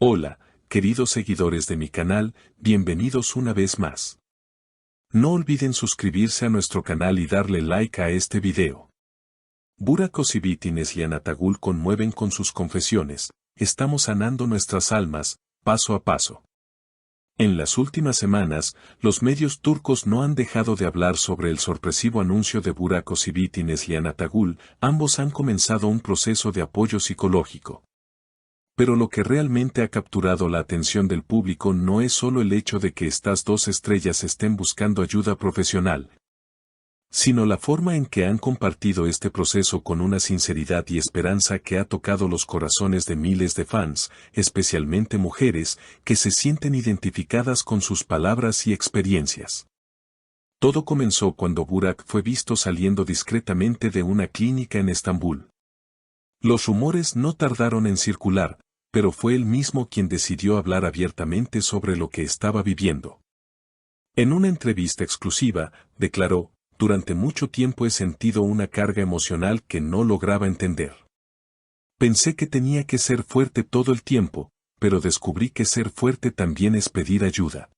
Hola, queridos seguidores de mi canal, bienvenidos una vez más. No olviden suscribirse a nuestro canal y darle like a este video. Burak Özçivit y Neslihan Atagül conmueven con sus confesiones, estamos sanando nuestras almas, paso a paso. En las últimas semanas, los medios turcos no han dejado de hablar sobre el sorpresivo anuncio de Burak Özçivit y Neslihan Atagül, ambos han comenzado un proceso de apoyo psicológico. Pero lo que realmente ha capturado la atención del público no es solo el hecho de que estas dos estrellas estén buscando ayuda profesional, sino la forma en que han compartido este proceso con una sinceridad y esperanza que ha tocado los corazones de miles de fans, especialmente mujeres, que se sienten identificadas con sus palabras y experiencias. Todo comenzó cuando Burak fue visto saliendo discretamente de una clínica en Estambul. Los rumores no tardaron en circular, pero fue él mismo quien decidió hablar abiertamente sobre lo que estaba viviendo. En una entrevista exclusiva, declaró: "Durante mucho tiempo he sentido una carga emocional que no lograba entender. Pensé que tenía que ser fuerte todo el tiempo, pero descubrí que ser fuerte también es pedir ayuda".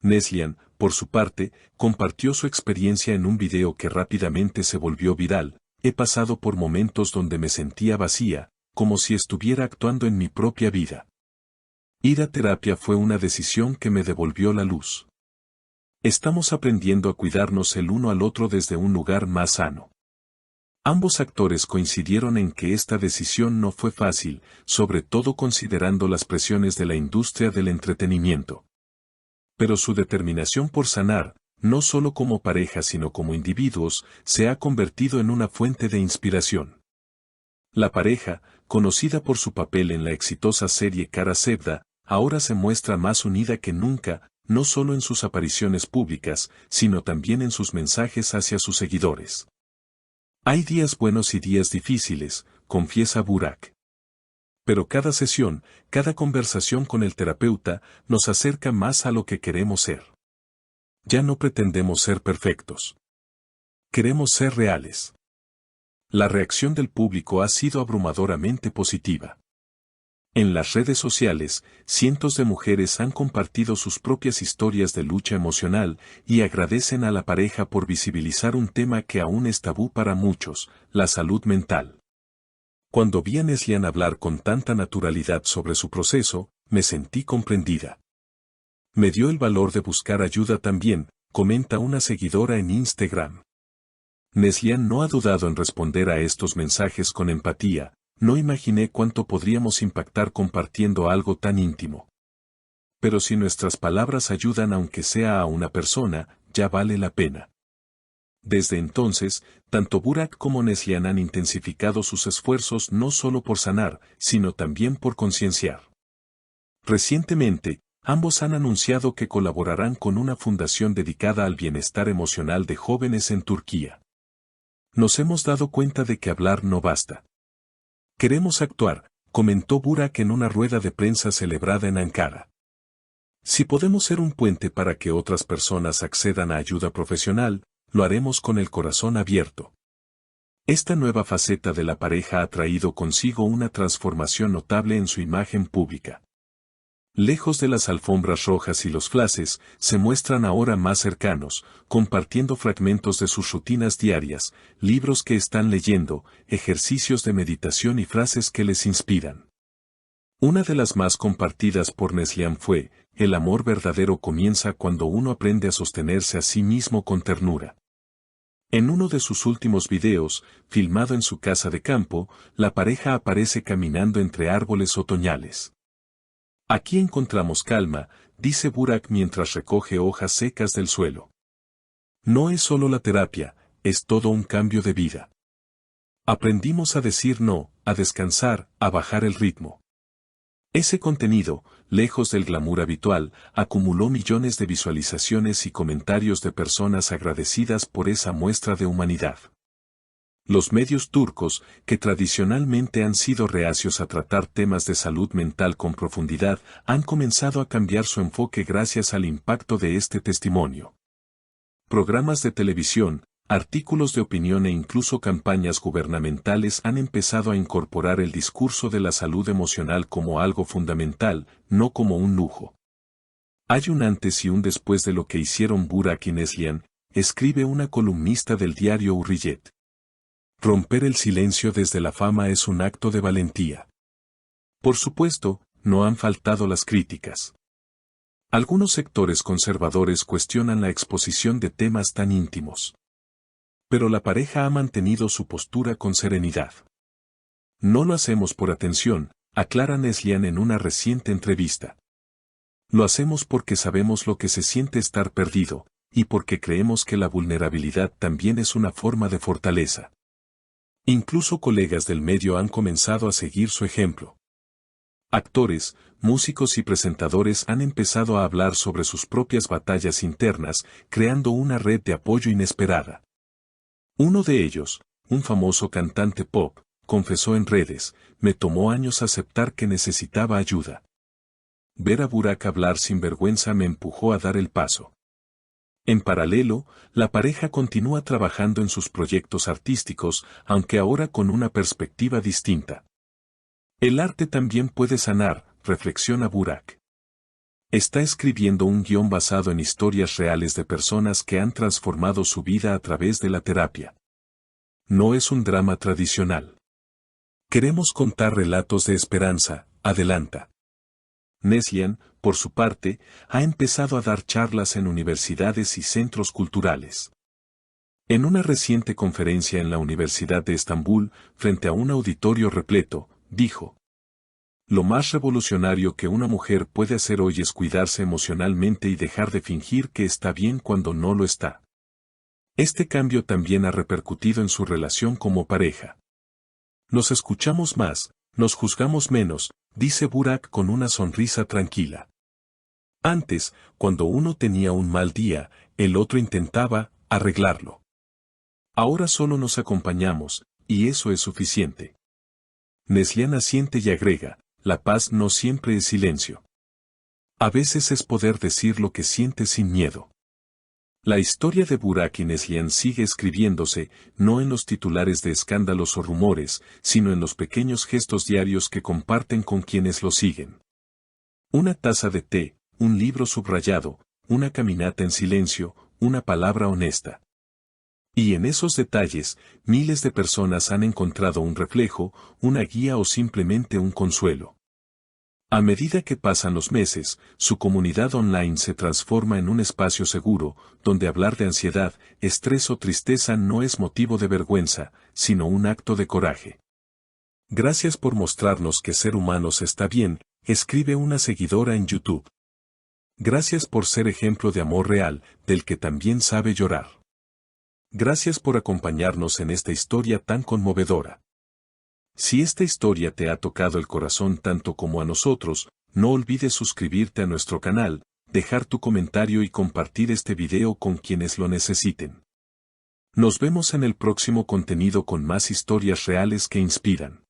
Neslihan, por su parte, compartió su experiencia en un video que rápidamente se volvió viral: "He pasado por momentos donde me sentía vacía, como si estuviera actuando en mi propia vida. Ir a terapia fue una decisión que me devolvió la luz. Estamos aprendiendo a cuidarnos el uno al otro desde un lugar más sano". Ambos actores coincidieron en que esta decisión no fue fácil, sobre todo considerando las presiones de la industria del entretenimiento. Pero su determinación por sanar, no solo como pareja sino como individuos, se ha convertido en una fuente de inspiración. La pareja, conocida por su papel en la exitosa serie Kara Sevda, ahora se muestra más unida que nunca, no solo en sus apariciones públicas, sino también en sus mensajes hacia sus seguidores. "Hay días buenos y días difíciles", confiesa Burak. "Pero cada sesión, cada conversación con el terapeuta, nos acerca más a lo que queremos ser. Ya no pretendemos ser perfectos. Queremos ser reales". La reacción del público ha sido abrumadoramente positiva. En las redes sociales, cientos de mujeres han compartido sus propias historias de lucha emocional y agradecen a la pareja por visibilizar un tema que aún es tabú para muchos: la salud mental. "Cuando vi a Neslihan hablar con tanta naturalidad sobre su proceso, me sentí comprendida. Me dio el valor de buscar ayuda también", comenta una seguidora en Instagram. Neslihan no ha dudado en responder a estos mensajes con empatía: "No imaginé cuánto podríamos impactar compartiendo algo tan íntimo. Pero si nuestras palabras ayudan aunque sea a una persona, ya vale la pena". Desde entonces, tanto Burak como Neslihan han intensificado sus esfuerzos no solo por sanar, sino también por concienciar. Recientemente, ambos han anunciado que colaborarán con una fundación dedicada al bienestar emocional de jóvenes en Turquía. "Nos hemos dado cuenta de que hablar no basta. Queremos actuar", comentó Burak en una rueda de prensa celebrada en Ankara. "Si podemos ser un puente para que otras personas accedan a ayuda profesional, lo haremos con el corazón abierto". Esta nueva faceta de la pareja ha traído consigo una transformación notable en su imagen pública. Lejos de las alfombras rojas y los flashes, se muestran ahora más cercanos, compartiendo fragmentos de sus rutinas diarias, libros que están leyendo, ejercicios de meditación y frases que les inspiran. Una de las más compartidas por Neslihan fue: "El amor verdadero comienza cuando uno aprende a sostenerse a sí mismo con ternura". En uno de sus últimos videos, filmado en su casa de campo, la pareja aparece caminando entre árboles otoñales. "Aquí encontramos calma", dice Burak mientras recoge hojas secas del suelo. "No es solo la terapia, es todo un cambio de vida. Aprendimos a decir no, a descansar, a bajar el ritmo". Ese contenido, lejos del glamour habitual, acumuló millones de visualizaciones y comentarios de personas agradecidas por esa muestra de humanidad. Los medios turcos, que tradicionalmente han sido reacios a tratar temas de salud mental con profundidad, han comenzado a cambiar su enfoque gracias al impacto de este testimonio. Programas de televisión, Artículos de opinión e incluso campañas gubernamentales han empezado a incorporar el discurso de la salud emocional como algo fundamental, no como un lujo. Hay un antes y un después de lo que hicieron Burak y Neslihan, escribe una columnista del diario Hurriyet. Romper el silencio desde la fama es un acto de valentía. Por supuesto, no han faltado las críticas. Algunos sectores conservadores cuestionan la exposición de temas tan íntimos. Pero la pareja ha mantenido su postura con serenidad. No lo hacemos por atención, aclara Neslihan en una reciente entrevista. Lo hacemos porque sabemos lo que se siente estar perdido, y porque creemos que la vulnerabilidad también es una forma de fortaleza. Incluso colegas del medio han comenzado a seguir su ejemplo. Actores, músicos y presentadores han empezado a hablar sobre sus propias batallas internas, creando una red de apoyo inesperada. Uno de ellos, un famoso cantante pop, confesó en redes: me tomó años aceptar que necesitaba ayuda. Ver a Burak hablar sin vergüenza me empujó a dar el paso. En paralelo, la pareja continúa trabajando en sus proyectos artísticos, aunque ahora con una perspectiva distinta. El arte también puede sanar, reflexiona Burak. Está escribiendo un guión basado en historias reales de personas que han transformado su vida a través de la terapia. No es un drama tradicional. Queremos contar relatos de esperanza, adelanta. Neslihan, por su parte, ha empezado a dar charlas en universidades y centros culturales. En una reciente conferencia en la Universidad de Estambul, frente a un auditorio repleto, dijo: lo más revolucionario que una mujer puede hacer hoy es cuidarse emocionalmente y dejar de fingir que está bien cuando no lo está. Este cambio también ha repercutido en su relación como pareja. Nos escuchamos más, nos juzgamos menos, dice Burak con una sonrisa tranquila. Antes, cuando uno tenía un mal día, el otro intentaba arreglarlo. Ahora solo nos acompañamos, y eso es suficiente. Neslihan asiente y agrega: la paz no siempre es silencio. A veces es poder decir lo que sientes sin miedo. La historia de Burak y Neslihan sigue escribiéndose, no en los titulares de escándalos o rumores, sino en los pequeños gestos diarios que comparten con quienes lo siguen. Una taza de té, un libro subrayado, una caminata en silencio, una palabra honesta. Y en esos detalles, miles de personas han encontrado un reflejo, una guía o simplemente un consuelo. A medida que pasan los meses, su comunidad online se transforma en un espacio seguro, donde hablar de ansiedad, estrés o tristeza no es motivo de vergüenza, sino un acto de coraje. Gracias por mostrarnos que ser humanos está bien, escribe una seguidora en YouTube. Gracias por ser ejemplo de amor real, del que también sabe llorar. Gracias por acompañarnos en esta historia tan conmovedora. Si esta historia te ha tocado el corazón tanto como a nosotros, no olvides suscribirte a nuestro canal, dejar tu comentario y compartir este video con quienes lo necesiten. Nos vemos en el próximo contenido con más historias reales que inspiran.